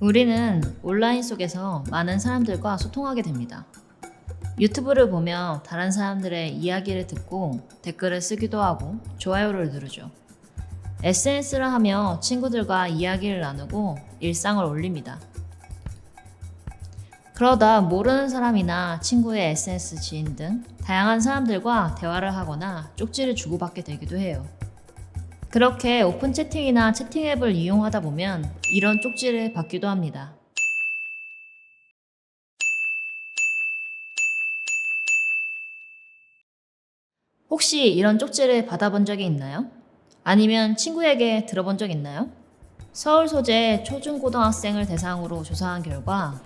우리는 온라인 속에서 많은 사람들과 소통하게 됩니다. 유튜브를 보며 다른 사람들의 이야기를 듣고 댓글을 쓰기도 하고 좋아요를 누르죠. SNS를 하며 친구들과 이야기를 나누고 일상을 올립니다. 그러다 모르는 사람이나 친구의 SNS 지인 등 다양한 사람들과 대화를 하거나 쪽지를 주고받게 되기도 해요. 그렇게 오픈 채팅이나 채팅 앱을 이용하다 보면 이런 쪽지를 받기도 합니다. 혹시 이런 쪽지를 받아본 적이 있나요? 아니면 친구에게 들어본 적 있나요? 서울 소재 초중고등학생을 대상으로 조사한 결과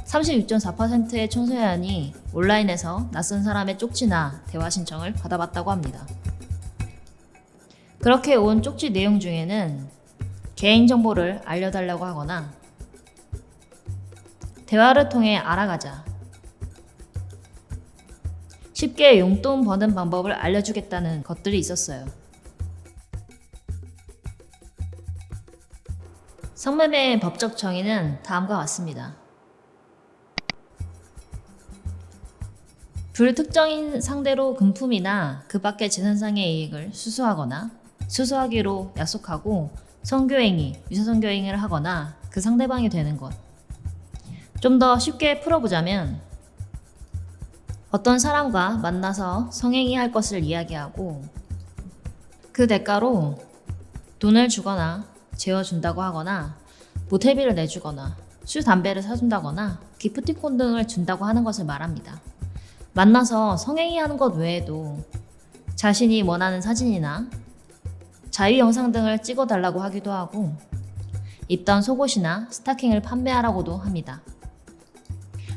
36.4%의 청소년이 온라인에서 낯선 사람의 쪽지나 대화 신청을 받아봤다고 합니다. 그렇게 온 쪽지 내용 중에는 개인정보를 알려달라고 하거나 대화를 통해 알아가자, 쉽게 용돈 버는 방법을 알려주겠다는 것들이 있었어요. 성매매의 법적 정의는 다음과 같습니다. 불특정인 상대로 금품이나 그 밖의 재산상의 이익을 수수하거나 수수하기로 약속하고 성교행위, 유사성교행위를 하거나 그 상대방이 되는 것. 좀 더 쉽게 풀어보자면 어떤 사람과 만나서 성행위 할 것을 이야기하고 그 대가로 돈을 주거나 재워준다고 하거나 모텔비를 내주거나 술, 담배를 사준다거나 기프티콘 등을 준다고 하는 것을 말합니다. 만나서 성행위 하는 것 외에도 자신이 원하는 사진이나 자유 영상 등을 찍어달라고 하기도 하고 입던 속옷이나 스타킹을 판매하라고도 합니다.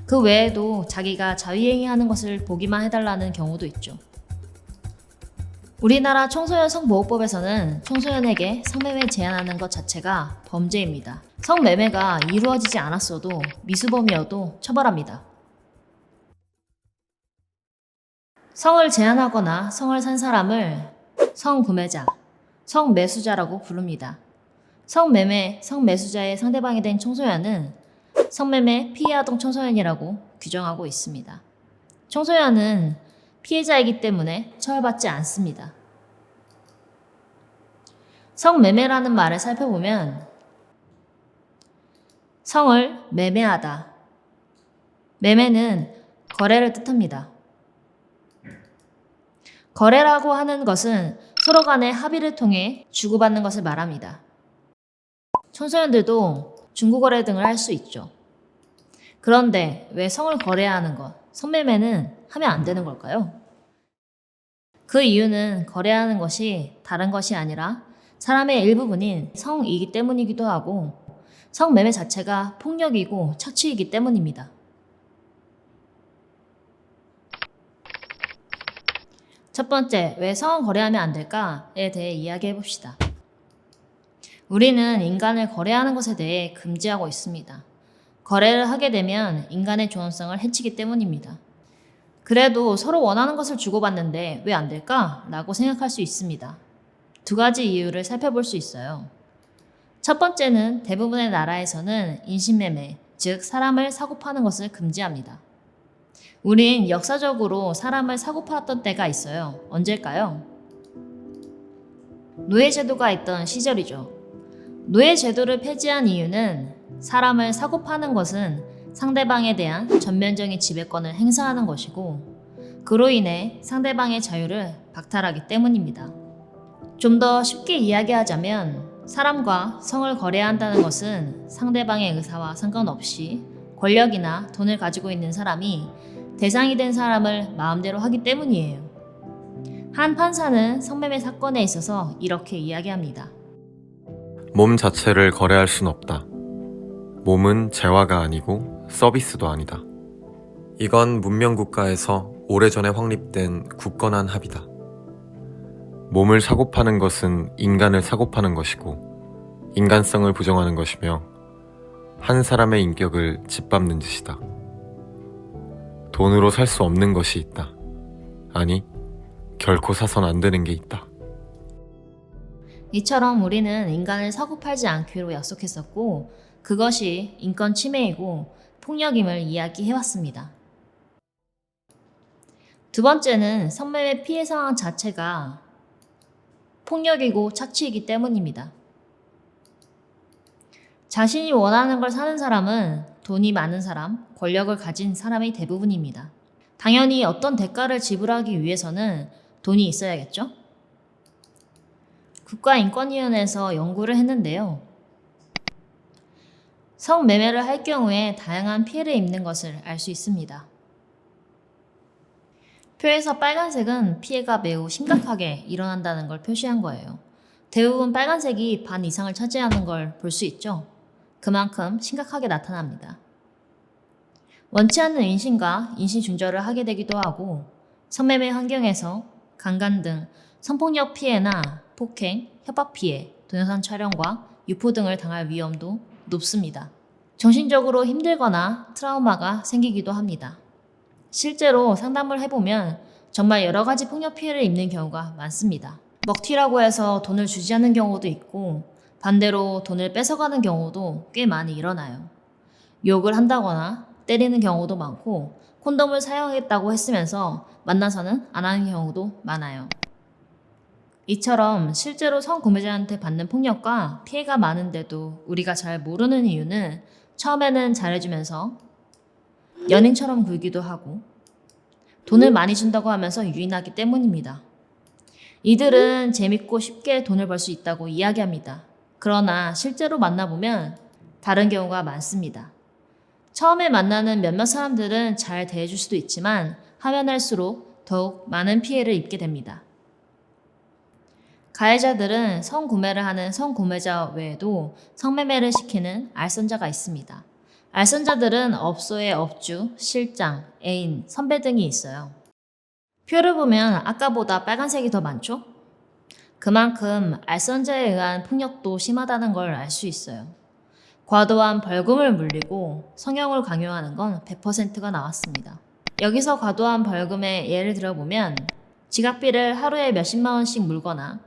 그 외에도 자기가 자유행위 하는 것을 보기만 해달라는 경우도 있죠. 우리나라 청소년 성보호법에서는 청소년에게 성매매 제한하는 것 자체가 범죄입니다. 성매매가 이루어지지 않았어도 미수범이어도 처벌합니다. 성을 제한하거나 성을 산 사람을 성구매자, 성매수자라고 부릅니다. 성매매, 성매수자의 상대방이 된 청소년은 성매매 피해아동 청소년이라고 규정하고 있습니다. 청소년은 피해자이기 때문에 처벌받지 않습니다. 성매매라는 말을 살펴보면 성을 매매하다. 매매는 거래를 뜻합니다. 거래라고 하는 것은 서로 간의 합의를 통해 주고받는 것을 말합니다. 청소년들도 중고거래 등을 할 수 있죠. 그런데 왜 성을 거래하는 것, 성매매는 하면 안 되는 걸까요? 그 이유는 거래하는 것이 다른 것이 아니라 사람의 일부분인 성이기 때문이기도 하고 성매매 자체가 폭력이고 착취이기 때문입니다. 첫 번째, 왜 성을 거래하면 안 될까에 대해 이야기해 봅시다. 우리는 인간을 거래하는 것에 대해 금지하고 있습니다. 거래를 하게 되면 인간의 존엄성을 해치기 때문입니다. 그래도 서로 원하는 것을 주고받는데 왜 안 될까? 라고 생각할 수 있습니다. 두 가지 이유를 살펴볼 수 있어요. 첫 번째는 대부분의 나라에서는 인신매매, 즉 사람을 사고 파는 것을 금지합니다. 우린 역사적으로 사람을 사고 팔았던 때가 있어요. 언제일까요? 노예제도가 있던 시절이죠. 노예제도를 폐지한 이유는 사람을 사고 파는 것은 상대방에 대한 전면적인 지배권을 행사하는 것이고 그로 인해 상대방의 자유를 박탈하기 때문입니다. 좀 더 쉽게 이야기하자면 사람과 성을 거래한다는 것은 상대방의 의사와 상관없이 권력이나 돈을 가지고 있는 사람이 대상이 된 사람을 마음대로 하기 때문이에요. 한 판사는 성매매 사건에 있어서 이렇게 이야기합니다. 몸 자체를 거래할 순 없다. 몸은 재화가 아니고 서비스도 아니다. 이건 문명국가에서 오래전에 확립된 굳건한 합의다. 몸을 사고 파는 것은 인간을 사고 파는 것이고 인간성을 부정하는 것이며 한 사람의 인격을 짓밟는 짓이다. 돈으로 살 수 없는 것이 있다. 아니, 결코 사선 안 되는 게 있다. 이처럼 우리는 인간을 사고 팔지 않기로 약속했었고 그것이 인권 침해이고 폭력임을 이야기해왔습니다. 두 번째는 성매매 피해 상황 자체가 폭력이고 착취이기 때문입니다. 자신이 원하는 걸 사는 사람은 돈이 많은 사람, 권력을 가진 사람이 대부분입니다. 당연히 어떤 대가를 지불하기 위해서는 돈이 있어야겠죠? 국가인권위원회에서 연구를 했는데요. 성매매를 할 경우에 다양한 피해를 입는 것을 알 수 있습니다. 표에서 빨간색은 피해가 매우 심각하게 일어난다는 걸 표시한 거예요. 대부분 빨간색이 반 이상을 차지하는 걸 볼 수 있죠. 그만큼 심각하게 나타납니다. 원치 않는 임신과 임신 중절을 하게 되기도 하고 성매매 환경에서 강간 등 성폭력 피해나 폭행, 협박 피해, 동영상 촬영과 유포 등을 당할 위험도 높습니다. 정신적으로 힘들거나 트라우마가 생기기도 합니다. 실제로 상담을 해보면 정말 여러 가지 폭력 피해를 입는 경우가 많습니다. 먹튀라고 해서 돈을 주지 않는 경우도 있고 반대로 돈을 뺏어가는 경우도 꽤 많이 일어나요. 욕을 한다거나 때리는 경우도 많고 콘돔을 사용했다고 했으면서 만나서는 안 하는 경우도 많아요. 이처럼 실제로 성구매자한테 받는 폭력과 피해가 많은데도 우리가 잘 모르는 이유는 처음에는 잘해주면서 연인처럼 굴기도 하고 돈을 많이 준다고 하면서 유인하기 때문입니다. 이들은 재밌고 쉽게 돈을 벌 수 있다고 이야기합니다. 그러나 실제로 만나보면 다른 경우가 많습니다. 처음에 만나는 몇몇 사람들은 잘 대해줄 수도 있지만 하면 할수록 더욱 많은 피해를 입게 됩니다. 가해자들은 성구매를 하는 성구매자 외에도 성매매를 시키는 알선자가 있습니다. 알선자들은 업소의 업주, 실장, 애인, 선배 등이 있어요. 표를 보면 아까보다 빨간색이 더 많죠? 그만큼 알선자에 의한 폭력도 심하다는 걸 알 수 있어요. 과도한 벌금을 물리고 성형을 강요하는 건 100%가 나왔습니다. 여기서 과도한 벌금의 예를 들어보면 지각비를 하루에 몇십만 원씩 물거나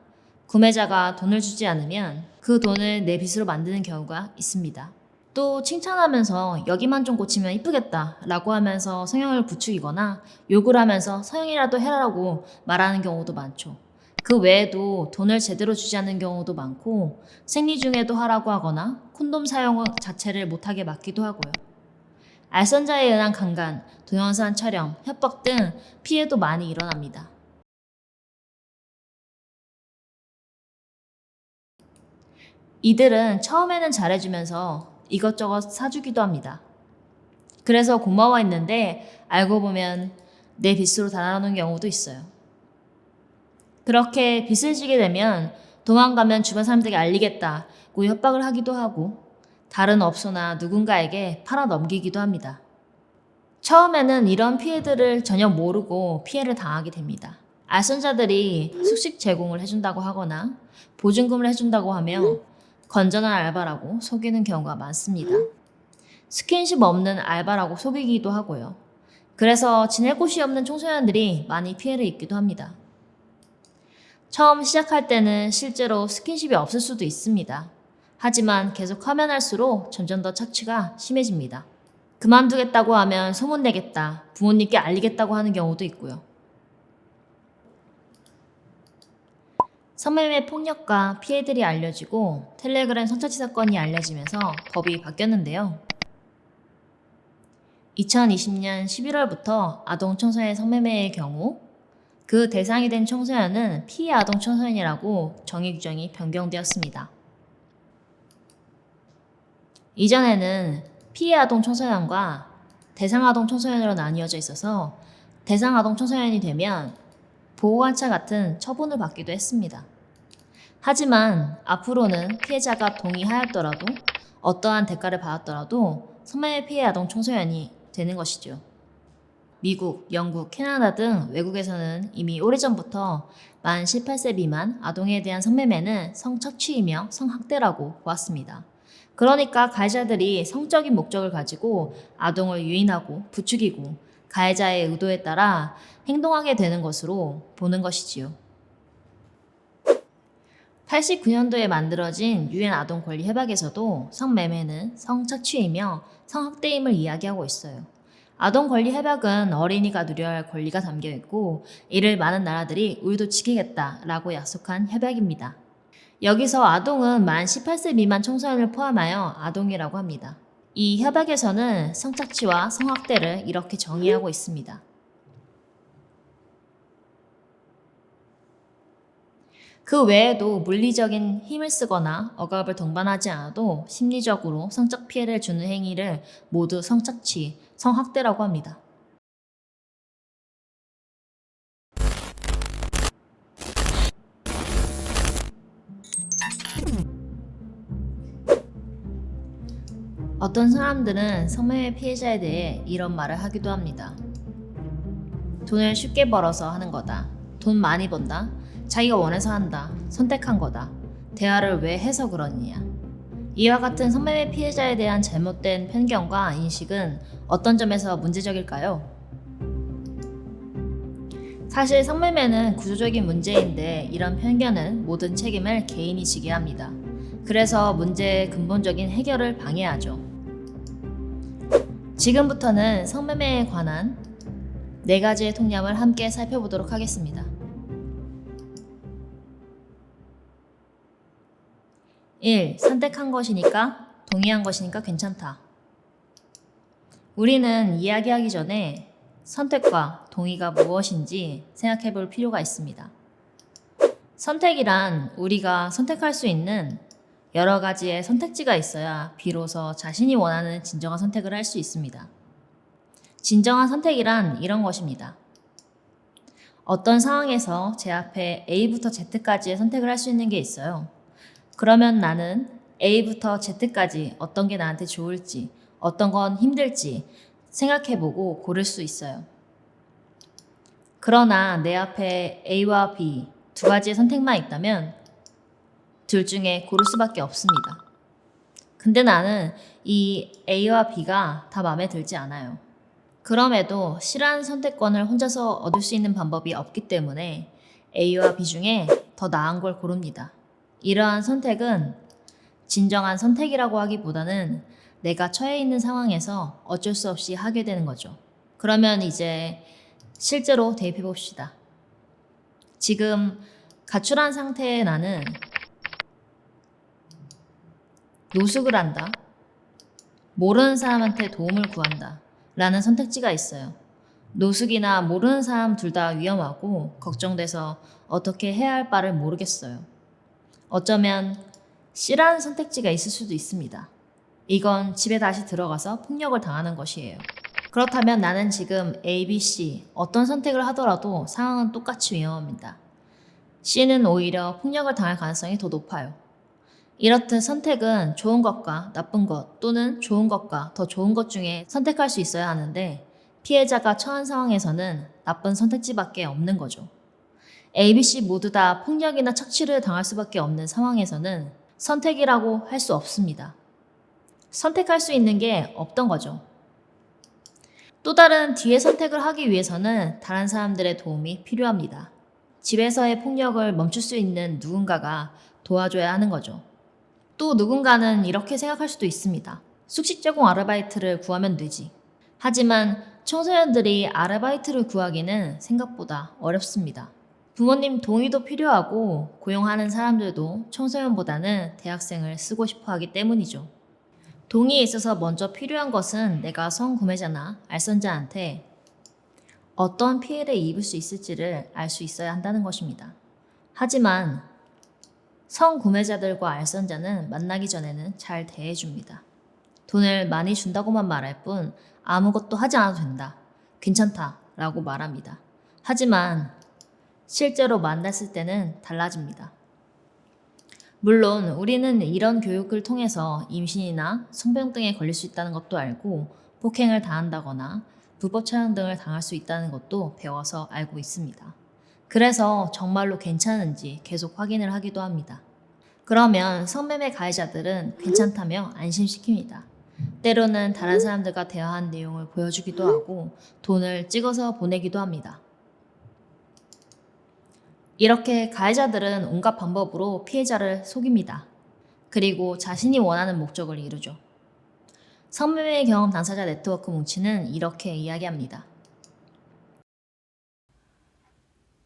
구매자가 돈을 주지 않으면 그 돈을 내 빚으로 만드는 경우가 있습니다. 또 칭찬하면서 여기만 좀 고치면 이쁘겠다 라고 하면서 성형을 부추기거나 욕을 하면서 성형이라도 해라라고 말하는 경우도 많죠. 그 외에도 돈을 제대로 주지 않는 경우도 많고 생리 중에도 하라고 하거나 콘돔 사용 자체를 못하게 막기도 하고요. 알선자에 의한 강간, 동영상 촬영, 협박 등 피해도 많이 일어납니다. 이들은 처음에는 잘해주면서 이것저것 사주기도 합니다. 그래서 고마워했는데 알고 보면 내 빚으로 달아나는 경우도 있어요. 그렇게 빚을 지게 되면 도망가면 주변 사람들에게 알리겠다고 협박을 하기도 하고 다른 업소나 누군가에게 팔아 넘기기도 합니다. 처음에는 이런 피해들을 전혀 모르고 피해를 당하게 됩니다. 알선자들이 숙식 제공을 해준다고 하거나 보증금을 해준다고 하며 건전한 알바라고 속이는 경우가 많습니다. 스킨십 없는 알바라고 속이기도 하고요. 그래서 지낼 곳이 없는 청소년들이 많이 피해를 입기도 합니다. 처음 시작할 때는 실제로 스킨십이 없을 수도 있습니다. 하지만 계속 하면 할수록 점점 더 착취가 심해집니다. 그만두겠다고 하면 소문내겠다, 부모님께 알리겠다고 하는 경우도 있고요. 성매매 폭력과 피해들이 알려지고 텔레그램 성착취 사건이 알려지면서 법이 바뀌었는데요. 2020년 11월부터 아동 청소년 성매매의 경우 그 대상이 된 청소년은 피해 아동 청소년이라고 정의 규정이 변경되었습니다. 이전에는 피해 아동 청소년과 대상 아동 청소년으로 나뉘어져 있어서 대상 아동 청소년이 되면 보호관찰 같은 처분을 받기도 했습니다. 하지만 앞으로는 피해자가 동의하였더라도 어떠한 대가를 받았더라도 성매매 피해 아동 청소년이 되는 것이죠. 미국, 영국, 캐나다 등 외국에서는 이미 오래전부터 만 18세 미만 아동에 대한 성매매는 성착취이며 성학대라고 보았습니다. 그러니까 가해자들이 성적인 목적을 가지고 아동을 유인하고 부추기고 가해자의 의도에 따라 행동하게 되는 것으로 보는 것이지요. 89년도에 만들어진 유엔 아동 권리 협약에서도 성매매는 성착취이며 성학대임을 이야기하고 있어요. 아동 권리 협약은 어린이가 누려야 할 권리가 담겨 있고 이를 많은 나라들이 우리도 지키겠다라고 약속한 협약입니다. 여기서 아동은 만 18세 미만 청소년을 포함하여 아동이라고 합니다. 이 협약에서는 성착취와 성학대를 이렇게 정의하고 있습니다. 그 외에도 물리적인 힘을 쓰거나 억압을 동반하지 않아도 심리적으로 성적 피해를 주는 행위를 모두 성착취, 성학대라고 합니다. 어떤 사람들은 성매매 피해자에 대해 이런 말을 하기도 합니다. 돈을 쉽게 벌어서 하는 거다. 돈 많이 번다. 자기가 원해서 한다. 선택한 거다. 대화를 왜 해서 그러느냐. 이와 같은 성매매 피해자에 대한 잘못된 편견과 인식은 어떤 점에서 문제적일까요? 사실 성매매는 구조적인 문제인데 이런 편견은 모든 책임을 개인이 지게 합니다. 그래서 문제의 근본적인 해결을 방해하죠. 지금부터는 성매매에 관한 4가지의 통념을 함께 살펴보도록 하겠습니다. 1. 선택한 것이니까, 동의한 것이니까 괜찮다. 우리는 이야기하기 전에 선택과 동의가 무엇인지 생각해 볼 필요가 있습니다. 선택이란 우리가 선택할 수 있는 여러 가지의 선택지가 있어야 비로소 자신이 원하는 진정한 선택을 할 수 있습니다. 진정한 선택이란 이런 것입니다. 어떤 상황에서 제 앞에 A부터 Z까지의 선택을 할 수 있는 게 있어요. 그러면 나는 A부터 Z까지 어떤 게 나한테 좋을지, 어떤 건 힘들지 생각해보고 고를 수 있어요. 그러나 내 앞에 A와 B 2가지의 선택만 있다면 둘 중에 고를 수밖에 없습니다. 근데 나는 이 A와 B가 다 마음에 들지 않아요. 그럼에도 싫어하는 선택권을 혼자서 얻을 수 있는 방법이 없기 때문에 A와 B 중에 더 나은 걸 고릅니다. 이러한 선택은 진정한 선택이라고 하기보다는 내가 처해 있는 상황에서 어쩔 수 없이 하게 되는 거죠. 그러면 이제 실제로 대입해 봅시다. 지금 가출한 상태의 나는 노숙을 한다. 모르는 사람한테 도움을 구한다. 라는 선택지가 있어요. 노숙이나 모르는 사람 둘 다 위험하고 걱정돼서 어떻게 해야 할 바를 모르겠어요. 어쩌면 C라는 선택지가 있을 수도 있습니다. 이건 집에 다시 들어가서 폭력을 당하는 것이에요. 그렇다면 나는 지금 A, B, C 어떤 선택을 하더라도 상황은 똑같이 위험합니다. C는 오히려 폭력을 당할 가능성이 더 높아요. 이렇듯 선택은 좋은 것과 나쁜 것 또는 좋은 것과 더 좋은 것 중에 선택할 수 있어야 하는데 피해자가 처한 상황에서는 나쁜 선택지밖에 없는 거죠. A, B, C 모두 다 폭력이나 착취를 당할 수밖에 없는 상황에서는 선택이라고 할 수 없습니다. 선택할 수 있는 게 없던 거죠. 또 다른 뒤의 선택을 하기 위해서는 다른 사람들의 도움이 필요합니다. 집에서의 폭력을 멈출 수 있는 누군가가 도와줘야 하는 거죠. 또 누군가는 이렇게 생각할 수도 있습니다. 숙식 제공 아르바이트를 구하면 되지. 하지만 청소년들이 아르바이트를 구하기는 생각보다 어렵습니다. 부모님 동의도 필요하고 고용하는 사람들도 청소년보다는 대학생을 쓰고 싶어 하기 때문이죠. 동의에 있어서 먼저 필요한 것은 내가 성구매자나 알선자한테 어떤 피해를 입을 수 있을지를 알 수 있어야 한다는 것입니다. 하지만 성구매자들과 알선자는 만나기 전에는 잘 대해줍니다. 돈을 많이 준다고만 말할 뿐 아무것도 하지 않아도 된다. 괜찮다. 라고 말합니다. 하지만 실제로 만났을 때는 달라집니다. 물론 우리는 이런 교육을 통해서 임신이나 성병 등에 걸릴 수 있다는 것도 알고 폭행을 당한다거나 불법 촬영 등을 당할 수 있다는 것도 배워서 알고 있습니다. 그래서 정말로 괜찮은지 계속 확인을 하기도 합니다. 그러면 성매매 가해자들은 괜찮다며 안심시킵니다. 때로는 다른 사람들과 대화한 내용을 보여주기도 하고 돈을 찍어서 보내기도 합니다. 이렇게 가해자들은 온갖 방법으로 피해자를 속입니다. 그리고 자신이 원하는 목적을 이루죠. 성매매 경험 당사자 네트워크 뭉치는 이렇게 이야기합니다.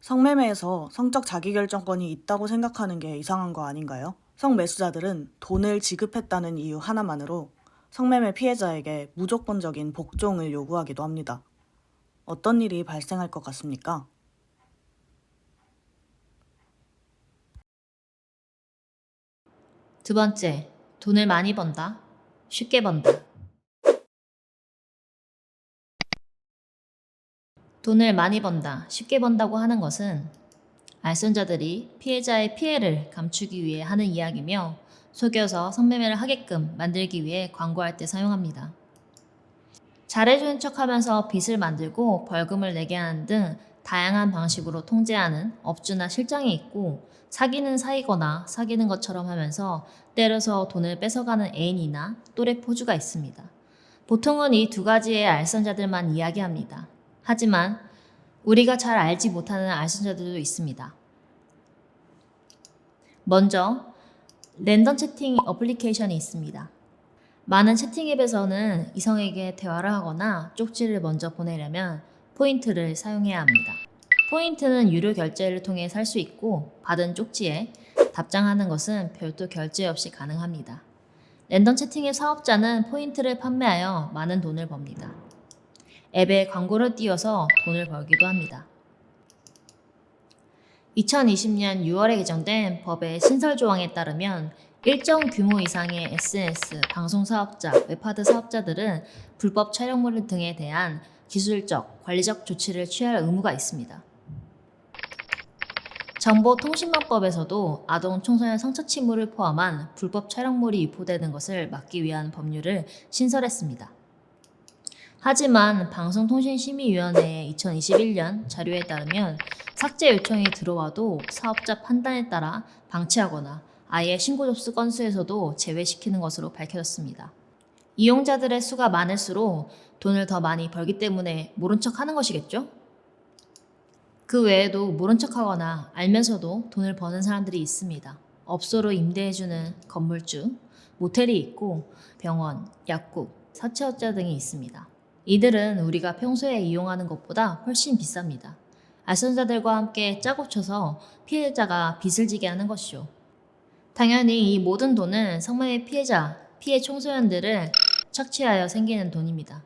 성매매에서 성적 자기결정권이 있다고 생각하는 게 이상한 거 아닌가요? 성매수자들은 돈을 지급했다는 이유 하나만으로 성매매 피해자에게 무조건적인 복종을 요구하기도 합니다. 어떤 일이 발생할 것 같습니까? 두 번째, 돈을 많이 번다, 쉽게 번다. 돈을 많이 번다, 쉽게 번다고 하는 것은 알선자들이 피해자의 피해를 감추기 위해 하는 이야기며 속여서 성매매를 하게끔 만들기 위해 광고할 때 사용합니다. 잘해주는 척하면서 빚을 만들고 벌금을 내게 하는 등 다양한 방식으로 통제하는 업주나 실장이 있고, 사귀는 사이거나 사귀는 것처럼 하면서 때려서 돈을 뺏어가는 애인이나 또래 포주가 있습니다. 보통은 이 두 가지의 알선자들만 이야기합니다. 하지만 우리가 잘 알지 못하는 알선자들도 있습니다. 먼저 랜덤 채팅 어플리케이션이 있습니다. 많은 채팅 앱에서는 이성에게 대화를 하거나 쪽지를 먼저 보내려면 포인트를 사용해야 합니다. 포인트는 유료 결제를 통해 살 수 있고, 받은 쪽지에 답장하는 것은 별도 결제 없이 가능합니다. 랜덤 채팅의 사업자는 포인트를 판매하여 많은 돈을 법니다. 앱에 광고를 띄워서 돈을 벌기도 합니다. 2020년 6월에 개정된 법의 신설 조항에 따르면 일정 규모 이상의 SNS, 방송 사업자, 웹하드 사업자들은 불법 촬영물 등에 대한 기술적, 관리적 조치를 취할 의무가 있습니다. 정보통신망법에서도 아동 청소년 성적 침해를 포함한 불법 촬영물이 유포되는 것을 막기 위한 법률을 신설했습니다. 하지만 방송통신심의위원회의 2021년 자료에 따르면 삭제 요청이 들어와도 사업자 판단에 따라 방치하거나 아예 신고 접수 건수에서도 제외시키는 것으로 밝혀졌습니다. 이용자들의 수가 많을수록 돈을 더 많이 벌기 때문에 모른 척 하는 것이겠죠? 그 외에도 모른 척하거나 알면서도 돈을 버는 사람들이 있습니다. 업소로 임대해주는 건물주, 모텔이 있고 병원, 약국, 사채업자 등이 있습니다. 이들은 우리가 평소에 이용하는 것보다 훨씬 비쌉니다. 알선자들과 함께 짜고 쳐서 피해자가 빚을 지게 하는 것이죠. 당연히 이 모든 돈은 성매매 피해자, 피해 청소년들을 착취하여 생기는 돈입니다.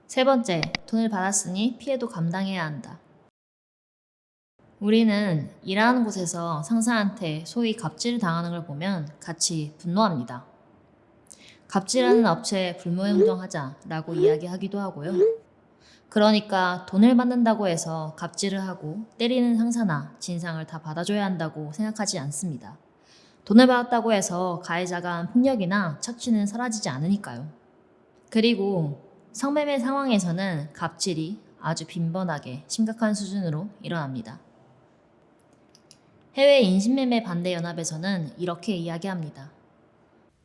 세 번째, 돈을 받았으니 피해도 감당해야 한다. 우리는 일하는 곳에서 상사한테 소위 갑질을 당하는 걸 보면 같이 분노합니다. 갑질하는 업체에 불모행동하자라고 이야기하기도 하고요. 그러니까 돈을 받는다고 해서 갑질을 하고 때리는 상사나 진상을 다 받아줘야 한다고 생각하지 않습니다. 돈을 받았다고 해서 가해자가 한 폭력이나 착취는 사라지지 않으니까요. 그리고 성매매 상황에서는 갑질이 아주 빈번하게 심각한 수준으로 일어납니다. 해외 인신매매 반대 연합에서는 이렇게 이야기합니다.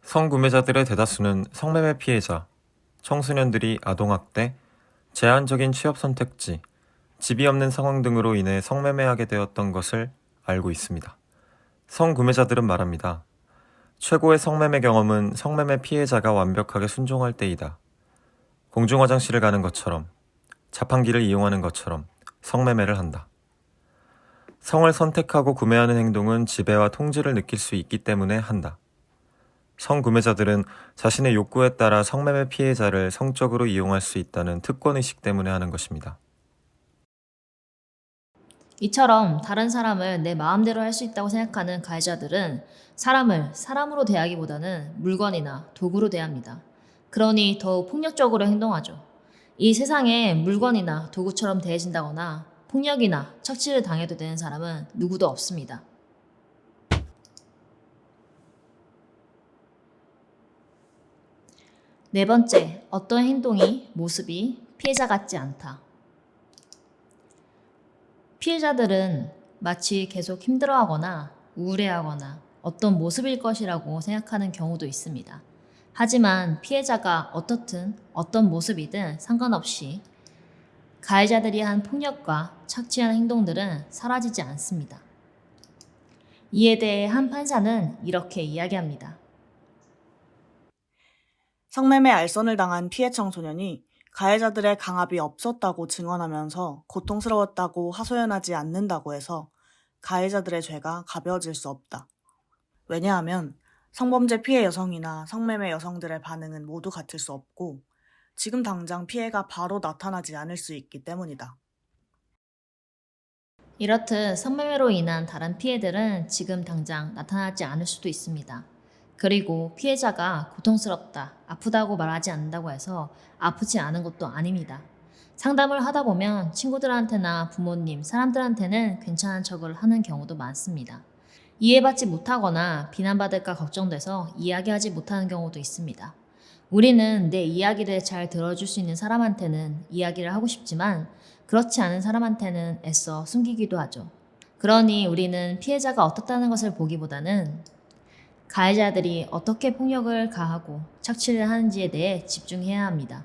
성구매자들의 대다수는 성매매 피해자, 청소년들이 아동학대, 제한적인 취업 선택지, 집이 없는 상황 등으로 인해 성매매하게 되었던 것을 알고 있습니다. 성구매자들은 말합니다. 최고의 성매매 경험은 성매매 피해자가 완벽하게 순종할 때이다. 공중화장실을 가는 것처럼, 자판기를 이용하는 것처럼 성매매를 한다. 성을 선택하고 구매하는 행동은 지배와 통제를 느낄 수 있기 때문에 한다. 성구매자들은 자신의 욕구에 따라 성매매 피해자를 성적으로 이용할 수 있다는 특권의식 때문에 하는 것입니다. 이처럼 다른 사람을 내 마음대로 할 수 있다고 생각하는 가해자들은 사람을 사람으로 대하기보다는 물건이나 도구로 대합니다. 그러니 더욱 폭력적으로 행동하죠. 이 세상에 물건이나 도구처럼 대해진다거나 폭력이나 착취를 당해도 되는 사람은 누구도 없습니다. 네 번째, 어떤 행동이, 모습이 피해자 같지 않다. 피해자들은 마치 계속 힘들어하거나 우울해하거나 어떤 모습일 것이라고 생각하는 경우도 있습니다. 하지만 피해자가 어떻든 어떤 모습이든 상관없이 가해자들이 한 폭력과 착취한 행동들은 사라지지 않습니다. 이에 대해 한 판사는 이렇게 이야기합니다. 성매매 알선을 당한 피해 청소년이 가해자들의 강압이 없었다고 증언하면서 고통스러웠다고 하소연하지 않는다고 해서 가해자들의 죄가 가벼워질 수 없다. 왜냐하면 성범죄 피해 여성이나 성매매 여성들의 반응은 모두 같을 수 없고 지금 당장 피해가 바로 나타나지 않을 수 있기 때문이다. 이렇듯 성매매로 인한 다른 피해들은 지금 당장 나타나지 않을 수도 있습니다. 그리고 피해자가 고통스럽다, 아프다고 말하지 않는다고 해서 아프지 않은 것도 아닙니다. 상담을 하다 보면 친구들한테나 부모님, 사람들한테는 괜찮은 척을 하는 경우도 많습니다. 이해받지 못하거나 비난받을까 걱정돼서 이야기하지 못하는 경우도 있습니다. 우리는 내 이야기를 잘 들어줄 수 있는 사람한테는 이야기를 하고 싶지만 그렇지 않은 사람한테는 애써 숨기기도 하죠. 그러니 우리는 피해자가 어떻다는 것을 보기보다는 가해자들이 어떻게 폭력을 가하고 착취를 하는지에 대해 집중해야 합니다.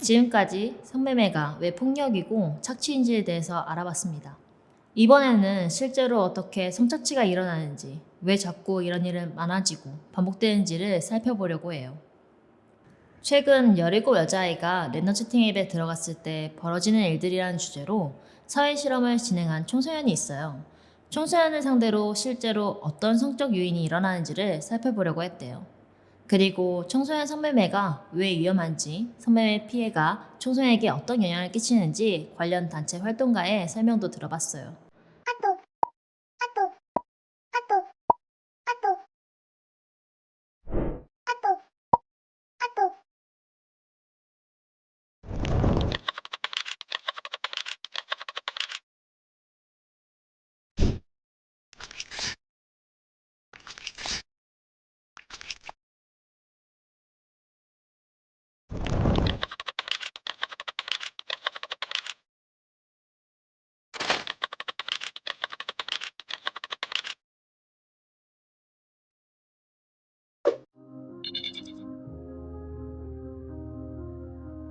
지금까지 성매매가 왜 폭력이고 착취인지에 대해서 알아봤습니다. 이번에는 실제로 어떻게 성착취가 일어나는지, 왜 자꾸 이런 일은 많아지고 반복되는지를 살펴보려고 해요. 최근 17 여자아이가 랜덤 채팅 앱에 들어갔을 때 벌어지는 일들이라는 주제로 사회 실험을 진행한 청소년이 있어요. 청소년을 상대로 실제로 어떤 성적 유인이 일어나는지를 살펴보려고 했대요. 그리고 청소년 성매매가 왜 위험한지, 성매매 피해가 청소년에게 어떤 영향을 끼치는지 관련 단체 활동가의 설명도 들어봤어요.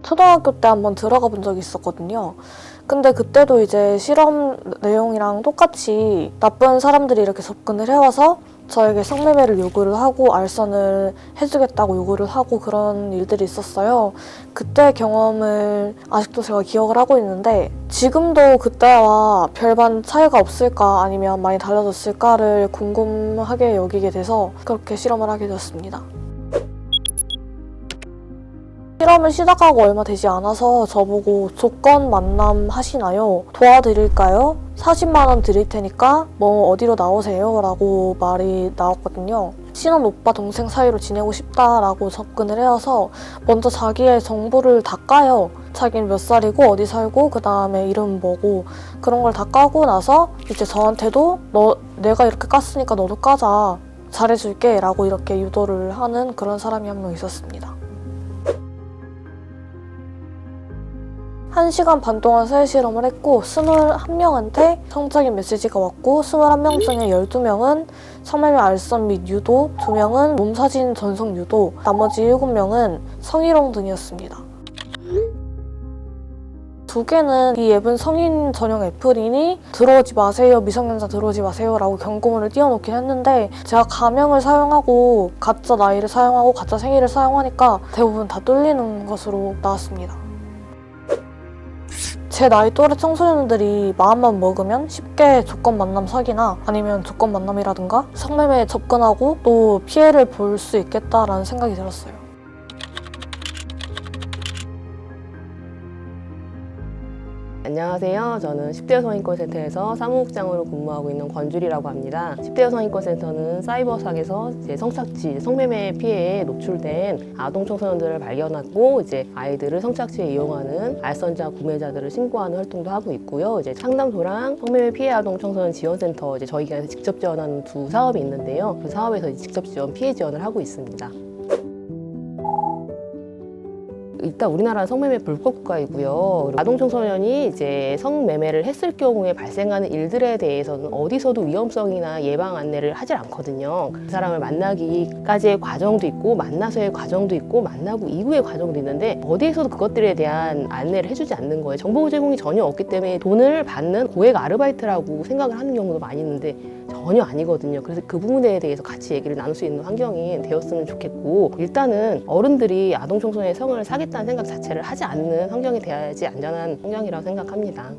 초등학교 때 한번 들어가 본 적이 있었거든요. 근데 그때도 이제 실험 내용이랑 똑같이 나쁜 사람들이 이렇게 접근을 해와서 저에게 성매매를 요구를 하고 알선을 해주겠다고 요구를 하고 그런 일들이 있었어요. 그때 경험을 아직도 제가 기억을 하고 있는데 지금도 그때와 별반 차이가 없을까 아니면 많이 달라졌을까를 궁금하게 여기게 돼서 그렇게 실험을 하게 되었습니다. 실험을 시작하고 얼마 되지 않아서 저보고 조건 만남 하시나요? 도와드릴까요? 40만 원 드릴 테니까 뭐 어디로 나오세요? 라고 말이 나왔거든요. 친한 오빠 동생 사이로 지내고 싶다라고 접근을 해서 먼저 자기의 정보를 다 까요. 자기는 몇 살이고 어디 살고 그 다음에 이름 뭐고 그런 걸 다 까고 나서 이제 저한테도 내가 이렇게 깠으니까 너도 까자. 잘해줄게 라고 이렇게 유도를 하는 그런 사람이 한 명 있었습니다. 1시간 반 동안 사회 실험을 했고 21명한테 성적인 메시지가 왔고 21명 중에 12명은 성매매 알선 및 유도, 2명은 몸사진 전송 유도, 나머지 7명은 성희롱 등이었습니다. 2개는 이 앱은 성인 전용 애플이니 들어오지 마세요, 미성년자 들어오지 마세요 라고 경고문을 띄워놓긴 했는데 제가 가명을 사용하고 가짜 나이를 사용하고 가짜 생일을 사용하니까 대부분 다 뚫리는 것으로 나왔습니다. 제 나이 또래 청소년들이 마음만 먹으면 쉽게 조건 만남 사기나 아니면 조건 만남이라든가 성매매에 접근하고 또 피해를 볼 수 있겠다라는 생각이 들었어요. 안녕하세요. 저는 10대 여성인권센터에서 사무국장으로 근무하고 있는 권주리라고 합니다. 10대 여성인권센터는 사이버상에서 성착취, 성매매 피해에 노출된 아동 청소년들을 발견하고 아이들을 성착취에 이용하는 알선자 구매자들을 신고하는 활동도 하고 있고요. 상담소랑 성매매 피해 아동 청소년 지원센터 저희가 직접 지원하는 두 사업이 있는데요. 그 사업에서 직접 지원 피해 지원을 하고 있습니다. 일단 우리나라는 성매매 불법 국가이고요. 아동 청소년이 이제 성매매를 했을 경우에 발생하는 일들에 대해서는 어디서도 위험성이나 예방 안내를 하질 않거든요. 그 사람을 만나기까지의 과정도 있고 만나서의 과정도 있고 만나고 이후의 과정도 있는데 어디에서도 그것들에 대한 안내를 해주지 않는 거예요. 정보 제공이 전혀 없기 때문에 돈을 받는 고액 아르바이트라고 생각을 하는 경우도 많이 있는데 전혀 아니거든요. 그래서 그 부분에 대해서 같이 얘기를 나눌 수 있는 환경이 되었으면 좋겠고, 일단은 어른들이 아동 청소년의 성을 사겠다는 생각 자체를 하지 않는 환경이 돼야지 안전한 환경이라고 생각합니다.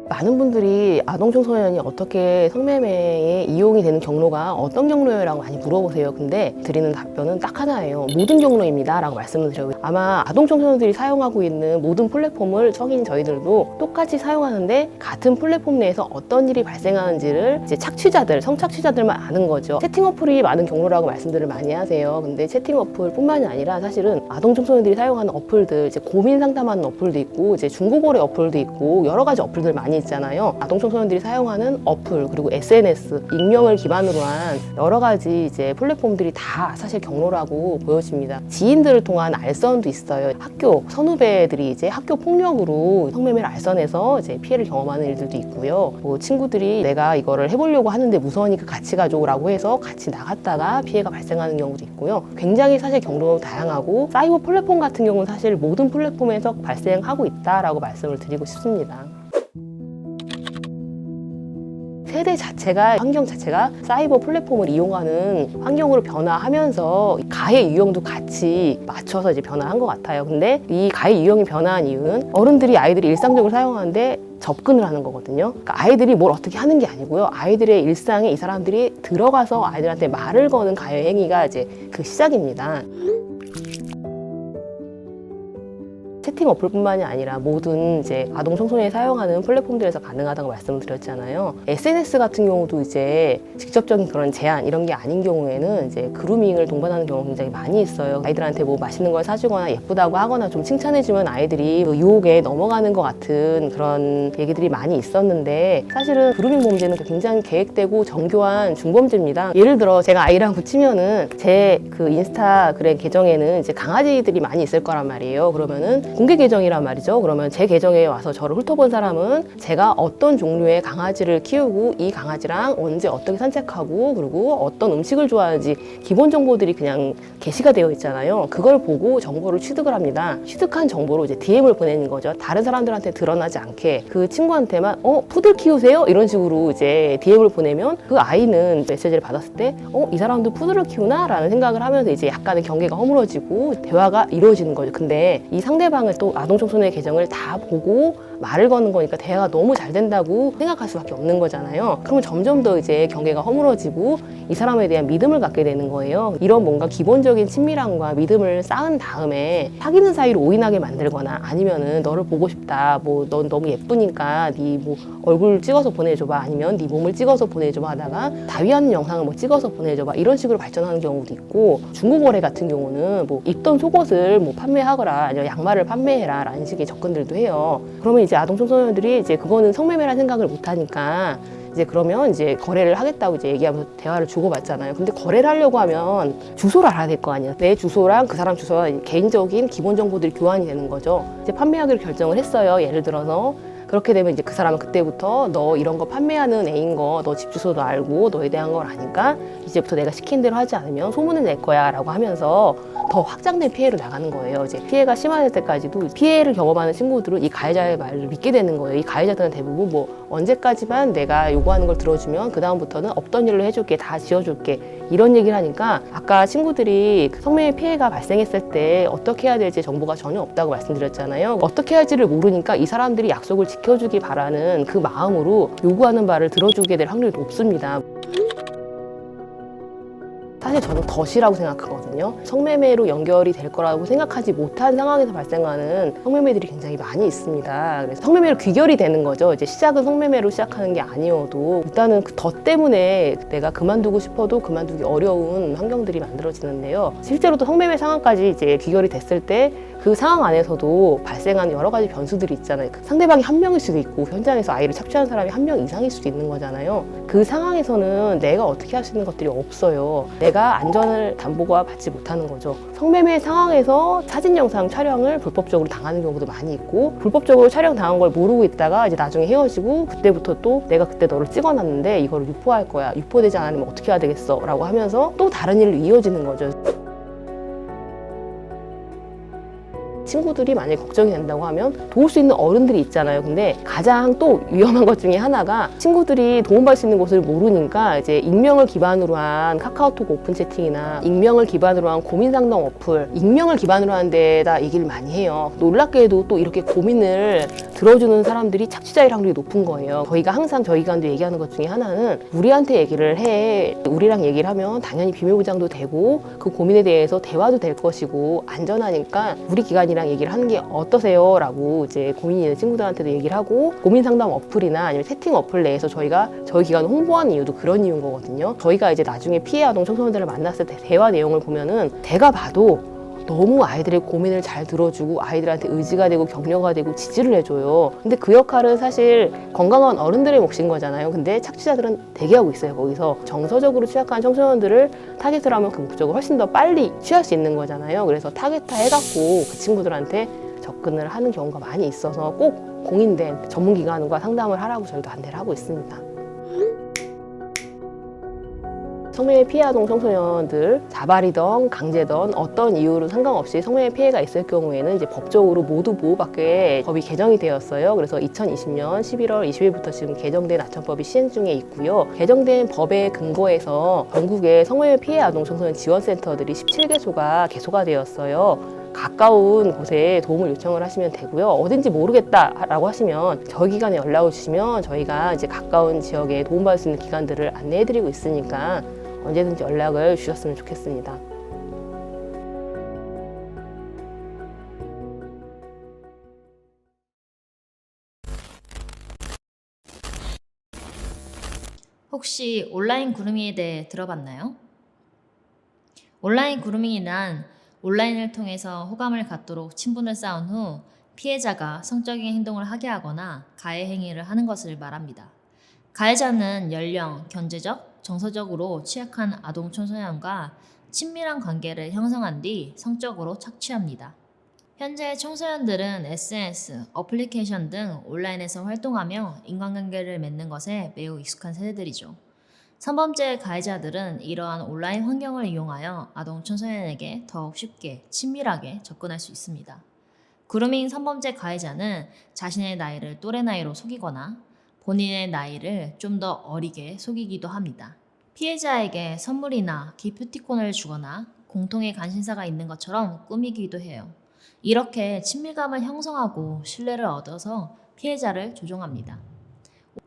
많은 분들이 아동 청소년이 어떻게 성매매에 이용이 되는 경로가 어떤 경로라고 많이 물어보세요. 근데 드리는 답변은 딱 하나예요. 모든 경로입니다 라고 말씀을 드려요. 아마 아동 청소년들이 사용하고 있는 모든 플랫폼을 성인 저희들도 똑같이 사용하는데 같은 플랫폼 내에서 어떤 일이 발생하는지를 이제 착취자들, 성착취자들만 아는 거죠. 채팅 어플이 많은 경로라고 말씀들을 많이 하세요. 근데 채팅 어플뿐만이 아니라 사실은 아동 청소년들이 사용하는 어플들, 이제 고민 상담하는 어플도 있고 이제 중고거래 어플도 있고 여러 가지 어플들 많이 있잖아요. 아동 청소년들이 사용하는 어플, 그리고 SNS, 익명을 기반으로 한 여러 가지 이제 플랫폼들이 다 사실 경로라고 보여집니다. 지인들을 통한 알선도 있어요. 학교 선후배들이 이제 학교 폭력으로 성매매를 알선해서 이제 피해를 경험하는 일들도 있고요. 뭐 친구들이 내가 이거를 해보려고 하는데 무서우니까 같이 가줘라고 해서 같이 나갔다가 피해가 발생하는 경우도 있고요. 굉장히 사실 경로도 다양하고 사이버 플랫폼 같은 경우는 사실 모든 플랫폼에서 발생하고 있다라고 말씀을 드리고 싶습니다. 세대 자체가, 환경 자체가 사이버 플랫폼을 이용하는 환경으로 변화하면서 가해 유형도 같이 맞춰서 이제 변화한 것 같아요. 근데 이 가해 유형이 변화한 이유는 어른들이 아이들이 일상적으로 사용하는데 접근을 하는 거거든요. 그러니까 아이들이 뭘 어떻게 하는 게 아니고요. 아이들의 일상에 이 사람들이 들어가서 아이들한테 말을 거는 가해 행위가 이제 그 시작입니다. 채팅 어플뿐만이 아니라 모든 이제 아동 청소년이 사용하는 플랫폼들에서 가능하다고 말씀을 드렸잖아요. SNS 같은 경우도 이제 직접적인 그런 제한 이런 게 아닌 경우에는 이제 그루밍을 동반하는 경우가 굉장히 많이 있어요. 아이들한테 뭐 맛있는 걸 사주거나 예쁘다고 하거나 좀 칭찬해주면 아이들이 그 유혹에 넘어가는 것 같은 그런 얘기들이 많이 있었는데, 사실은 그루밍 범죄는 굉장히 계획되고 정교한 중범죄입니다. 예를 들어 제가 아이랑 붙이면은 제 그 인스타그램 계정에는 이제 강아지들이 많이 있을 거란 말이에요. 그러면은 공개 계정이란 말이죠. 그러면 제 계정에 와서 저를 훑어본 사람은 제가 어떤 종류의 강아지를 키우고 이 강아지랑 언제 어떻게 산책하고 그리고 어떤 음식을 좋아하는지 기본 정보들이 그냥 게시가 되어 있잖아요. 그걸 보고 정보를 취득을 합니다. 취득한 정보로 이제 DM을 보내는 거죠. 다른 사람들한테 드러나지 않게 그 친구한테만 푸들 키우세요? 이런 식으로 이제 DM을 보내면 그 아이는 메시지를 받았을 때 이 사람도 푸들을 키우나? 라는 생각을 하면서 이제 약간의 경계가 허물어지고 대화가 이루어지는 거죠. 근데 이 상대방을 또 아동 청소년의 계정을 다 보고 말을 거는 거니까 대화가 너무 잘 된다고 생각할 수밖에 없는 거잖아요. 그러면 점점 더 이제 경계가 허물어지고 이 사람에 대한 믿음을 갖게 되는 거예요. 이런 뭔가 기본적인 친밀함과 믿음을 쌓은 다음에 사귀는 사이로 오인하게 만들거나 아니면은 너를 보고 싶다, 뭐 넌 너무 예쁘니까 네 뭐 얼굴 찍어서 보내줘봐, 아니면 네 몸을 찍어서 보내줘봐 하다가 다위하는 영상을 뭐 찍어서 보내줘봐 이런 식으로 발전하는 경우도 있고, 중고거래 같은 경우는 뭐 입던 속옷을 뭐 판매하거나 아니면 양말을 판매해라 라는 식의 접근들도 해요. 그러면 이제 아동 청소년들이 이제 그거는 성매매라는 생각을 못 하니까 이제 그러면 이제 거래를 하겠다고 이제 얘기하면서 대화를 주고받잖아요. 근데 거래를 하려고 하면 주소를 알아야 될 거 아니에요. 내 주소랑 그 사람 주소랑 개인적인 기본 정보들이 교환이 되는 거죠. 이제 판매하기로 결정을 했어요. 예를 들어서 그렇게 되면 이제 그 사람은 그때부터 너 이런 거 판매하는 애인 거 너 집 주소도 알고 너에 대한 걸 아니까 이제부터 내가 시킨 대로 하지 않으면 소문을 낼 거야 라고 하면서 더 확장된 피해로 나가는 거예요. 이제 피해가 심화될 때까지도 피해를 경험하는 친구들은 이 가해자의 말을 믿게 되는 거예요. 이 가해자들은 대부분 뭐 언제까지만 내가 요구하는 걸 들어주면 그 다음부터는 없던 일로 해줄게, 다 지어줄게 이런 얘기를 하니까 아까 친구들이 성매매 피해가 발생했을 때 어떻게 해야 될지 정보가 전혀 없다고 말씀드렸잖아요. 어떻게 할지를 모르니까 이 사람들이 약속을 지켜주기 바라는 그 마음으로 요구하는 바를 들어주게 될 확률이 높습니다. 사실 저는 덫이라고 생각하거든요. 성매매로 연결이 될 거라고 생각하지 못한 상황에서 발생하는 성매매들이 굉장히 많이 있습니다. 그래서 성매매로 귀결이 되는 거죠. 이제 시작은 성매매로 시작하는 게 아니어도 일단은 그 덫 때문에 내가 그만두고 싶어도 그만두기 어려운 환경들이 만들어지는데요. 실제로도 성매매 상황까지 이제 귀결이 됐을 때 그 상황 안에서도 발생하는 여러 가지 변수들이 있잖아요. 상대방이 한 명일 수도 있고 현장에서 아이를 착취한 사람이 한 명 이상일 수도 있는 거잖아요. 그 상황에서는 내가 어떻게 할 수 있는 것들이 없어요. 내가 안전을 담보가 받지 못하는 거죠. 성매매 상황에서 사진 영상 촬영을 불법적으로 당하는 경우도 많이 있고, 불법적으로 촬영 당한 걸 모르고 있다가 이제 나중에 헤어지고, 그때부터 또 내가 그때 너를 찍어놨는데 이거를 유포할 거야, 유포되지 않으면 어떻게 해야 되겠어 라고 하면서 또 다른 일로 이어지는 거죠. 친구들이 만약에 걱정이 된다고 하면 도울 수 있는 어른들이 있잖아요. 근데 가장 또 위험한 것 중에 하나가, 친구들이 도움받을 수 있는 곳을 모르니까 이제 익명을 기반으로 한 카카오톡 오픈 채팅이나 익명을 기반으로 한 고민 상담 어플, 익명을 기반으로 한 데다 얘기를 많이 해요. 놀랍게도 또 이렇게 고민을 들어주는 사람들이 착취자일 확률이 높은 거예요. 저희가 항상 저희 기관도 얘기하는 것 중에 하나는, 우리한테 얘기를 해. 우리랑 얘기를 하면 당연히 비밀 보장도 되고 그 고민에 대해서 대화도 될 것이고 안전하니까 우리 기관이랑 얘기를 하는 게 어떠세요? 라고 이제 고민이 있는 친구들한테도 얘기를 하고, 고민 상담 어플이나 아니면 채팅 어플 내에서 저희가 저희 기관을 홍보하는 이유도 그런 이유인 거거든요. 저희가 이제 나중에 피해 아동 청소년들을 만났을 때 대화 내용을 보면은 내가 봐도 너무 아이들의 고민을 잘 들어주고 아이들한테 의지가 되고 격려가 되고 지지를 해줘요. 근데 그 역할은 사실 건강한 어른들의 몫인 거잖아요. 근데 착취자들은 대기하고 있어요. 거기서 정서적으로 취약한 청소년들을 타겟을 하면 그 목적을 훨씬 더 빨리 취할 수 있는 거잖아요. 그래서 타겟화 해갖고 그 친구들한테 접근을 하는 경우가 많이 있어서 꼭 공인된 전문기관과 상담을 하라고 저희도 안내를 하고 있습니다. 성매매 피해 아동 청소년들, 자발이든 강제든 어떤 이유로 상관없이 성매매 피해가 있을 경우에는 이제 법적으로 모두 보호받게 법이 개정이 되었어요. 그래서 2020년 11월 20일부터 지금 개정된 아천법이 시행 중에 있고요. 개정된 법에 근거해서 전국의 성매매 피해 아동 청소년 지원센터들이 17개소가 개소가 되었어요. 가까운 곳에 도움을 요청을 하시면 되고요. 어딘지 모르겠다라고 하시면 저희 기관에 연락을 주시면 저희가 이제 가까운 지역에 도움받을 수 있는 기관들을 안내해드리고 있으니까 언제든지 연락을 주셨으면 좋겠습니다. 혹시 온라인 그루밍에 대해 들어봤나요? 온라인 그루밍이란 온라인을 통해서 호감을 갖도록 친분을 쌓은 후 피해자가 성적인 행동을 하게 하거나 가해 행위를 하는 것을 말합니다. 가해자는 연령, 경제적, 정서적으로 취약한 아동 청소년과 친밀한 관계를 형성한 뒤 성적으로 착취합니다. 현재 청소년들은 SNS, 어플리케이션 등 온라인에서 활동하며 인간관계를 맺는 것에 매우 익숙한 세대들이죠. 성범죄 가해자들은 이러한 온라인 환경을 이용하여 아동 청소년에게 더욱 쉽게 친밀하게 접근할 수 있습니다. 그루밍 성범죄 가해자는 자신의 나이를 또래 나이로 속이거나 본인의 나이를 좀 더 어리게 속이기도 합니다. 피해자에게 선물이나 기프티콘을 주거나 공통의 관심사가 있는 것처럼 꾸미기도 해요. 이렇게 친밀감을 형성하고 신뢰를 얻어서 피해자를 조종합니다.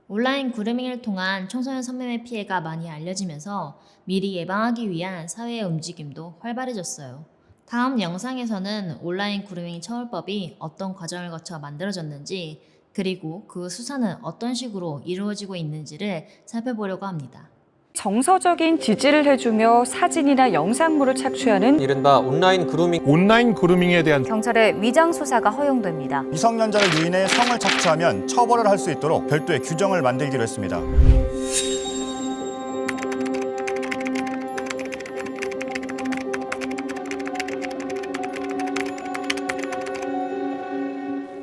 온라인 그루밍을 통한 청소년 성매매 피해가 많이 알려지면서 미리 예방하기 위한 사회의 움직임도 활발해졌어요. 다음 영상에서는 온라인 그루밍 처벌법이 어떤 과정을 거쳐 만들어졌는지, 그리고 그 수사는 어떤 식으로 이루어지고 있는지를 살펴보려고 합니다. 정서적인 지지를 해주며 사진이나 영상물을 착취하는 이른바 온라인 그루밍에 대한 경찰의 위장 수사가 허용됩니다. 미성년자를 유인해 성을 착취하면 처벌을 할 수 있도록 별도의 규정을 만들기로 했습니다.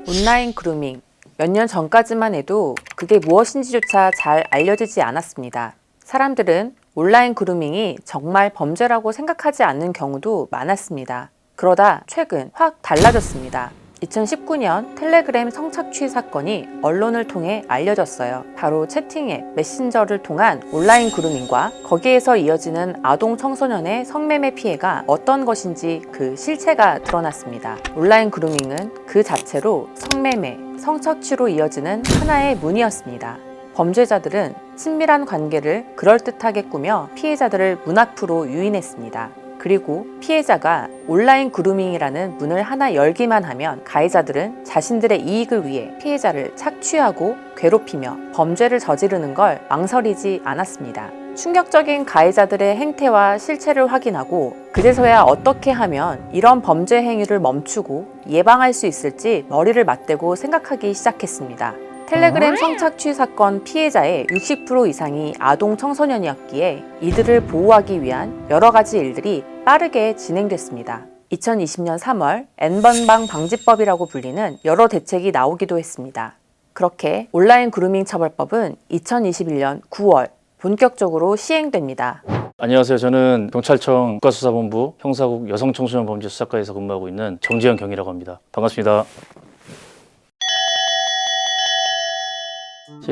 온라인 그루밍. 몇 년 전까지만 해도 그게 무엇인지조차 잘 알려지지 않았습니다. 사람들은 온라인 그루밍이 정말 범죄라고 생각하지 않는 경우도 많았습니다. 그러다 최근 확 달라졌습니다. 2019년 텔레그램 성착취 사건이 언론을 통해 알려졌어요. 바로 채팅앱, 메신저를 통한 온라인 그루밍과 거기에서 이어지는 아동 청소년의 성매매 피해가 어떤 것인지 그 실체가 드러났습니다. 온라인 그루밍은 그 자체로 성매매, 성착취로 이어지는 하나의 문이었습니다. 범죄자들은 친밀한 관계를 그럴듯하게 꾸며 피해자들을 문 앞으로 유인했습니다. 그리고 피해자가 온라인 그루밍이라는 문을 하나 열기만 하면 가해자들은 자신들의 이익을 위해 피해자를 착취하고 괴롭히며 범죄를 저지르는 걸 망설이지 않았습니다. 충격적인 가해자들의 행태와 실체를 확인하고 그제서야 어떻게 하면 이런 범죄 행위를 멈추고 예방할 수 있을지 머리를 맞대고 생각하기 시작했습니다. 텔레그램 성착취 사건 피해자의 60% 이상이 아동 청소년이었기에 이들을 보호하기 위한 여러 가지 일들이 빠르게 진행됐습니다. 2020년 3월 N번방 방지법이라고 불리는 여러 대책이 나오기도 했습니다. 그렇게 온라인 그루밍 처벌법은 2021년 9월 본격적으로 시행됩니다. 안녕하세요. 저는 경찰청 국가수사본부 형사국 여성청소년범죄수사과에서 근무하고 있는 정지현 경이라고 합니다. 반갑습니다.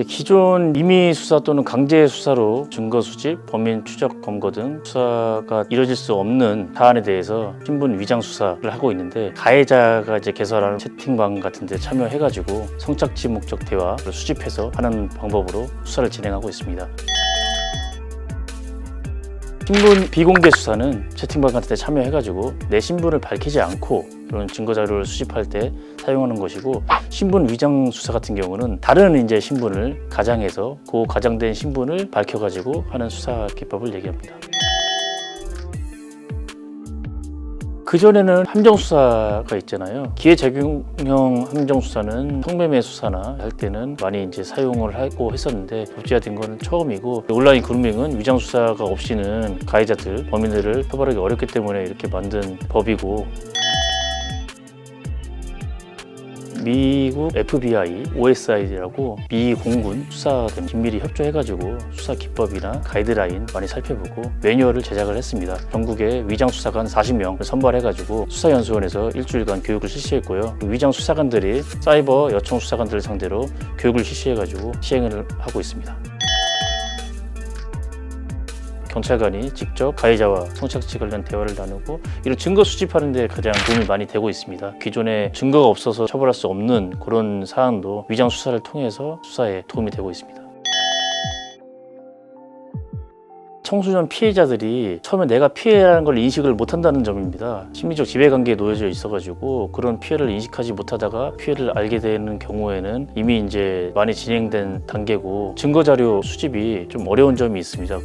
기존 임의 수사 또는 강제 수사로 증거 수집, 범인 추적, 검거 등 수사가 이뤄질 수 없는 사안에 대해서 신분 위장 수사를 하고 있는데, 가해자가 개설하는 채팅방 같은 데 참여해가지고 성착취 목적 대화를 수집해서 하는 방법으로 수사를 진행하고 있습니다. 신분 비공개 수사는 채팅방 같은 데 참여해가지고 내 신분을 밝히지 않고 그런 증거 자료를 수집할 때 사용하는 것이고, 신분 위장 수사 같은 경우는 다른 신분을 가장해서 그 가장된 신분을 밝혀가지고 하는 수사 기법을 얘기합니다. 그전에는 함정수사가 있잖아요. 기회적용형 함정수사는 성매매 수사나 할 때는 많이 사용을 하고 했었는데, 법제화된 건 처음이고, 온라인 그루밍은 위장수사가 없이는 가해자들, 범인들을 처벌하기 어렵기 때문에 이렇게 만든 법이고, 미국 FBI, OSI라고 미 공군 수사대 긴밀히 협조해가지고 수사 기법이나 가이드라인 많이 살펴보고 매뉴얼을 제작을 했습니다. 전국에 위장 수사관 40명을 선발해가지고 수사연수원에서 일주일간 교육을 실시했고요. 위장 수사관들이 사이버 여청 수사관들을 상대로 교육을 실시해가지고 시행을 하고 있습니다. 경찰관이 직접 가해자와 성착취 관련 대화를 나누고 이런 증거 수집하는 데 가장 도움이 많이 되고 있습니다. 기존에 증거가 없어서 처벌할 수 없는 그런 사안도 위장 수사를 통해서 수사에 도움이 되고 있습니다. 청소년 피해자들이 처음에 내가 피해라는 걸 인식을 못한다는 점입니다. 심리적 지배관계에 놓여져 있어가지고 그런 피해를 인식하지 못하다가 피해를 알게 되는 경우에는 이미 많이 진행된 단계고, 증거자료 수집이 좀 어려운 점이 있습니다.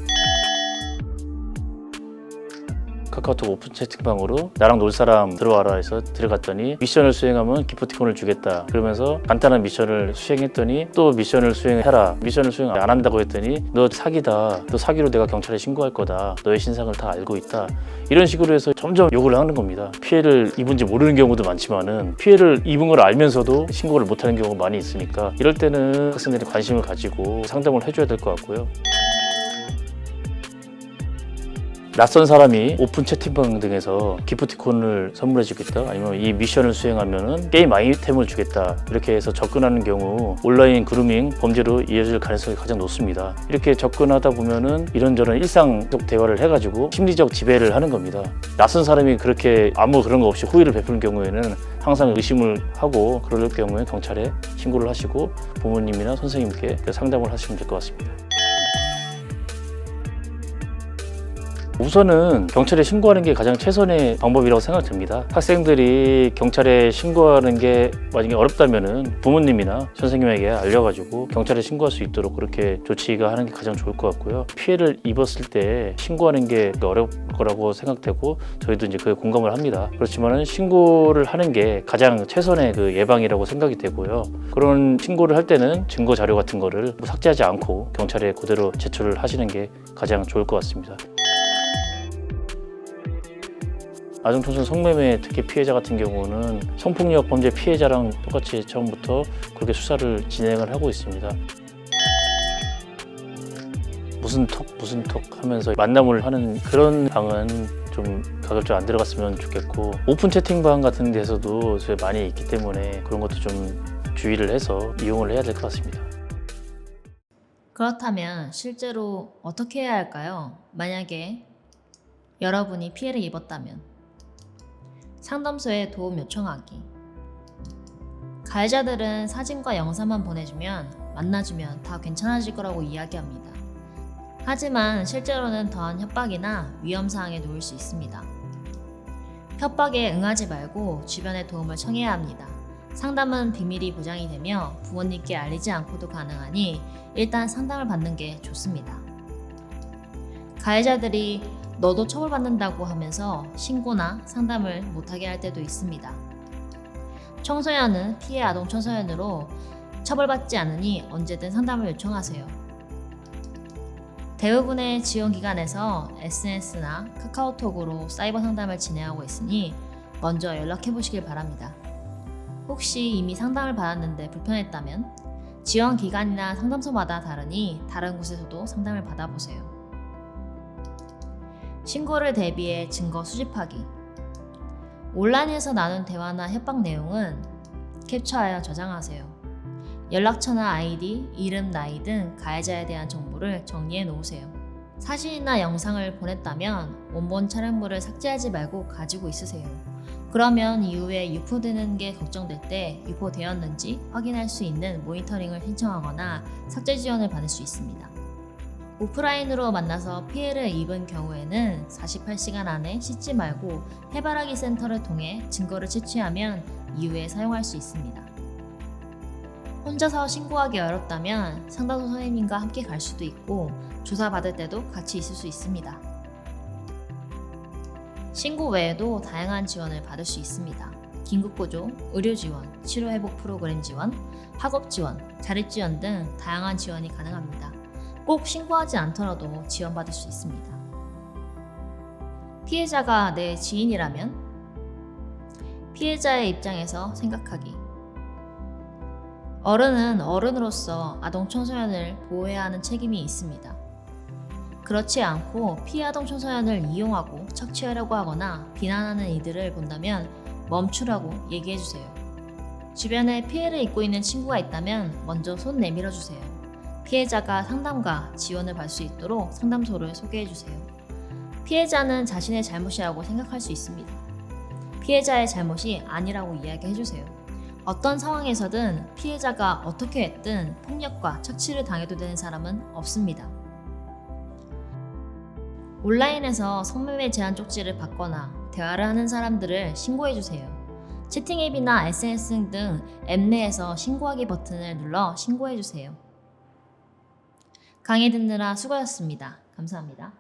카카오톡 오픈 채팅방으로 나랑 놀 사람 들어와라 해서 들어갔더니 미션을 수행하면 기프티콘을 주겠다 그러면서 간단한 미션을 수행했더니 또 미션을 수행해라, 미션을 수행 안 한다고 했더니 너 사기다, 너 사기로 내가 경찰에 신고할 거다, 너의 신상을 다 알고 있다, 이런 식으로 해서 점점 욕을 하는 겁니다. 피해를 입은지 모르는 경우도 많지만은 피해를 입은 걸 알면서도 신고를 못하는 경우가 많이 있으니까, 이럴 때는 학생들이 관심을 가지고 상담을 해줘야 될 것 같고요. 낯선 사람이 오픈 채팅방 등에서 기프티콘을 선물해 주겠다, 아니면 이 미션을 수행하면 게임 아이템을 주겠다, 이렇게 해서 접근하는 경우 온라인 그루밍 범죄로 이어질 가능성이 가장 높습니다. 이렇게 접근하다 보면은 이런저런 일상적 대화를 해가지고 심리적 지배를 하는 겁니다. 낯선 사람이 그렇게 아무 그런 거 없이 호의를 베푸는 경우에는 항상 의심을 하고, 그럴 경우에 경찰에 신고를 하시고 부모님이나 선생님께 상담을 하시면 될 것 같습니다. 우선은 경찰에 신고하는 게 가장 최선의 방법이라고 생각됩니다. 학생들이 경찰에 신고하는 게 만약에 어렵다면은 부모님이나 선생님에게 알려가지고 경찰에 신고할 수 있도록 그렇게 조치가 하는 게 가장 좋을 것 같고요. 피해를 입었을 때 신고하는 게 어려울 거라고 생각되고 저희도 그에 공감을 합니다. 그렇지만은 신고를 하는 게 가장 최선의 예방이라고 생각이 되고요. 그런 신고를 할 때는 증거 자료 같은 거를 삭제하지 않고 경찰에 그대로 제출을 하시는 게 가장 좋을 것 같습니다. 아동청소년 성매매 특히 피해자 같은 경우는 성폭력 범죄 피해자랑 똑같이 처음부터 그렇게 수사를 진행을 하고 있습니다. 무슨 톡 하면서 만남을 하는 그런 방은 좀 가급적 안 들어갔으면 좋겠고, 오픈 채팅방 같은 데서도 많이 있기 때문에 그런 것도 좀 주의를 해서 이용을 해야 될 것 같습니다. 그렇다면 실제로 어떻게 해야 할까요? 만약에 여러분이 피해를 입었다면 상담소에 도움 요청하기. 가해자들은 사진과 영상만 보내주면, 만나주면 다 괜찮아질 거라고 이야기합니다. 하지만 실제로는 더한 협박이나 위험사항에 놓일 수 있습니다. 협박에 응하지 말고 주변의 도움을 청해야 합니다. 상담은 비밀이 보장이 되며 부모님께 알리지 않고도 가능하니 일단 상담을 받는 게 좋습니다. 가해자들이 너도 처벌받는다고 하면서 신고나 상담을 못하게 할 때도 있습니다. 청소년은 피해 아동 청소년으로 처벌받지 않으니 언제든 상담을 요청하세요. 대부분의 지원기관에서 SNS나 카카오톡으로 사이버 상담을 진행하고 있으니 먼저 연락해보시길 바랍니다. 혹시 이미 상담을 받았는데 불편했다면 지원기관이나 상담소마다 다르니 다른 곳에서도 상담을 받아보세요. 신고를 대비해 증거 수집하기. 온라인에서 나눈 대화나 협박 내용은 캡처하여 저장하세요. 연락처나 아이디, 이름, 나이 등 가해자에 대한 정보를 정리해 놓으세요. 사진이나 영상을 보냈다면 원본 촬영물을 삭제하지 말고 가지고 있으세요. 그러면 이후에 유포되는 게 걱정될 때 유포되었는지 확인할 수 있는 모니터링을 신청하거나 삭제 지원을 받을 수 있습니다. 오프라인으로 만나서 피해를 입은 경우에는 48시간 안에 씻지 말고 해바라기 센터를 통해 증거를 채취하면 이후에 사용할 수 있습니다. 혼자서 신고하기 어렵다면 상담소 선생님과 함께 갈 수도 있고 조사받을 때도 같이 있을 수 있습니다. 신고 외에도 다양한 지원을 받을 수 있습니다. 긴급구조, 의료지원, 치료회복 프로그램 지원, 학업지원, 자립지원 등 다양한 지원이 가능합니다. 꼭 신고하지 않더라도 지원받을 수 있습니다. 피해자가 내 지인이라면 피해자의 입장에서 생각하기. 어른은 어른으로서 아동 청소년을 보호해야 하는 책임이 있습니다. 그렇지 않고 피해 아동 청소년을 이용하고 착취하려고 하거나 비난하는 이들을 본다면 멈추라고 얘기해주세요. 주변에 피해를 입고 있는 친구가 있다면 먼저 손 내밀어 주세요. 피해자가 상담과 지원을 받을 수 있도록 상담소를 소개해주세요. 피해자는 자신의 잘못이라고 생각할 수 있습니다. 피해자의 잘못이 아니라고 이야기해주세요. 어떤 상황에서든 피해자가 어떻게 했든 폭력과 착취를 당해도 되는 사람은 없습니다. 온라인에서 성매매 제한 쪽지를 받거나 대화를 하는 사람들을 신고해주세요. 채팅 앱이나 SNS 등 앱 내에서 신고하기 버튼을 눌러 신고해주세요. 강의 듣느라 수고하셨습니다. 감사합니다.